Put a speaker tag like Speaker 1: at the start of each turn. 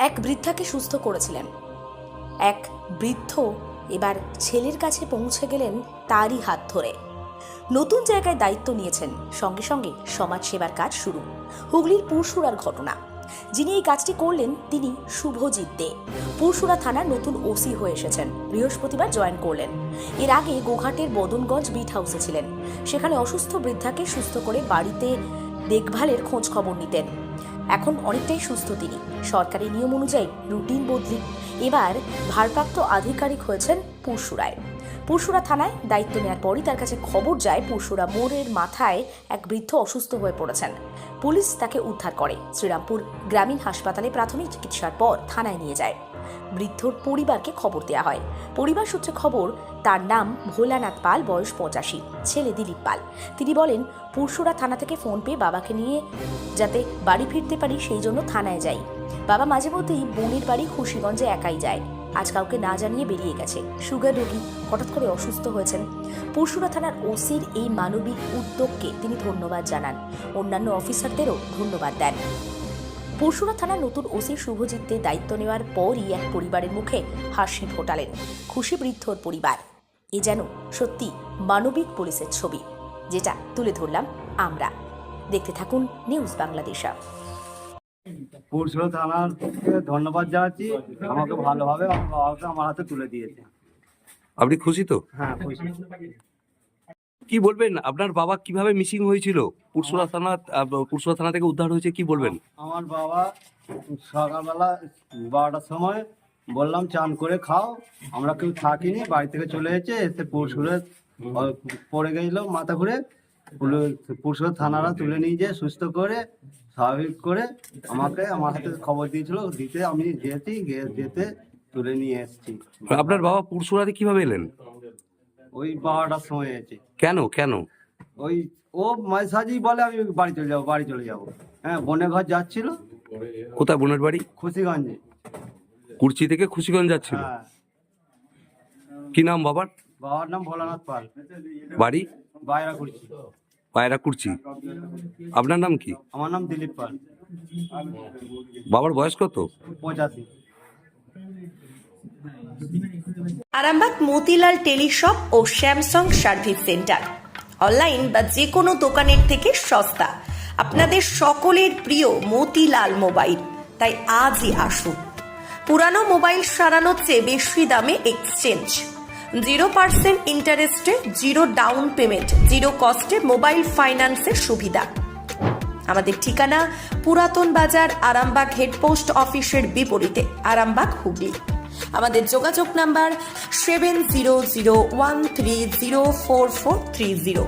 Speaker 1: এক বৃদ্ধাকে সুস্থ করেছিলেন। এক বৃদ্ধ এবার ছেলের কাছে পৌঁছে গেলেন তারই হাত ধরে। নতুন জায়গায় দায়িত্ব নিয়েছেন, সঙ্গে সঙ্গে সমাজসেবার কাজ শুরু। হুগলির পুরসুরার ঘটনা। যিনি এই কাজটি করলেন তিনি শুভজিৎ দে। পুরসুরা থানার নতুন ওসি হয়ে এসেছেন, বৃহস্পতিবার জয়েন করলেন। এর আগে গোঘাটের বদনগঞ্জ বিট হাউসে ছিলেন। সেখানে অসুস্থ বৃদ্ধাকে সুস্থ করে বাড়িতে দেখভালের খোঁজ খবর নিতেন। এখন অনেকটাই সুস্থ তিনি। সরকারি নিয়ম অনুযায়ী রুটিন বদলি এবার ভারপ্রাপ্ত আধিকারিক হয়েছেন পুরসুরায়। পুরসুরা থানায় দায়িত্ব নেওয়ার পরই তার কাছে খবর যায় পুরসুরা মোড়ের মাথায় এক বৃদ্ধ অসুস্থ হয়ে পড়েছেন। পুলিশ তাকে উদ্ধার করে, শ্রীরামপুর গ্রামীণ হাসপাতালে প্রাথমিক চিকিৎসার পর থানায় নিয়ে যায়। বৃদ্ধর পরিবারকে খবর দেওয়া হয়। পরিবার সূত্রে খবর, তার নাম ভোলানাথ পাল, বয়স 85, ছেলে দিলীপ পাল। তিনি বলেন, পুরসুরা থানা থেকে ফোন পেয়ে বাবাকে নিয়ে যাতে বাড়ি ফিরতে পারি সেই জন্য থানায় যাই। বাবা মাঝে মধ্যেই বোনের বাড়ি খুশিগঞ্জে একাই যায়। আজ কাউকে না জানিয়ে বেরিয়ে গেছে। সুগার রোগী, হঠাৎ করে অসুস্থ হয়েছেন। পুরসুরা থানার ওসির এই মানবিক উদ্যোগকে তিনি ধন্যবাদ জানান। অন্যান্য অফিসারদেরও ধন্যবাদ দেন। পুরসুরা থানার নতুন ওসি শুভজিৎ দে দায়িত্ব নেওয়ার পরই এক পরিবারের মুখে হাসি ফোটালেন। খুশি বৃদ্ধর পরিবার। এ যেন সত্যি মানবিক পুলিশের ছবি, যেটা তুলে ধরলাম আমরা। দেখতে থাকুন নিউজ বাংলাদেশা।
Speaker 2: পুরসুরা থানার ধন্যবাদ জানাচ্ছি, আমাকে ভালোভাবে আমার বাবাকে আমার হাতে তুলে দিয়েছে।
Speaker 3: আপনি খুশি তো?
Speaker 2: হ্যাঁ, খুশি।
Speaker 3: কি বলবেন, আপনার বাবা কিভাবে মিসিং হয়েছিল? পুরসুরা থানা থেকে উদ্ধার হয়েছে, কি বলবেন?
Speaker 2: আমার বাবা সকালবেলা 12টার সময় বললাম চান করে খাও, আমরা কেউ থাকিনি, বাড়ি থেকে চলে এসে পুরসুরে পড়ে গেছিল মাথা ঘুরে। পুরসুরা থানারা তুলে নিয়ে যেয়ে সুস্থ করে স্বাভাবিক করে আমাকে আমার হাতে খবর দিয়েছিল, দিতে আমি যেতে তুলে নিয়ে এসেছি।
Speaker 3: আপনার বাবা পুরসুরাতে কিভাবে এলেন?
Speaker 2: ওই 12টার সময় এসেছি।
Speaker 3: কেন?
Speaker 2: ওই ও মাঝে সাঝেই বলে আমি বাড়ি চলে যাবো। হ্যাঁ, বোনের ঘর যাচ্ছিল।
Speaker 3: কোথায় বোনের বাড়ি?
Speaker 2: খুশিগঞ্জে।
Speaker 3: কুর্চি থেকে খুশিগঞ্জ যাচ্ছিল।
Speaker 2: হ্যাঁ।
Speaker 3: কি নাম বাবার?
Speaker 2: বাবার নাম ভোলানাথ পাল,
Speaker 3: বাড়ি
Speaker 2: বাইরা করছি।
Speaker 3: পায়রা কুর্চি। আপনার নাম কি?
Speaker 2: আমার নাম দিলীপ পাল।
Speaker 3: বাবার বয়স কত?
Speaker 2: 85।
Speaker 4: আরামবাগ মতিলাল টেলিশপ ও স্যামসাং সার্ভিস সেন্টার। অনলাইন বা যে কোনো দোকানের থেকে সস্তা। আপনাদের সকলের প্রিয় মতিলাল মোবাইল। তাই আজই আসুন। পুরানো মোবাইল সারানোর চেয়ে বেশি দামে এক্সচেঞ্জ। 0% ইন্টারেস্টে, 0 ডাউন পেমেন্ট, 0 কস্টে মোবাইল ফাইন্যান্সের সুবিধা। আমাদের ঠিকানা পুরাতন বাজার, আরামবাগ হেডপোস্ট অফিসের বিপরীতে, আরামবাগ, হুগলি। আমাদের যোগাযোগ নাম্বার 7001304430।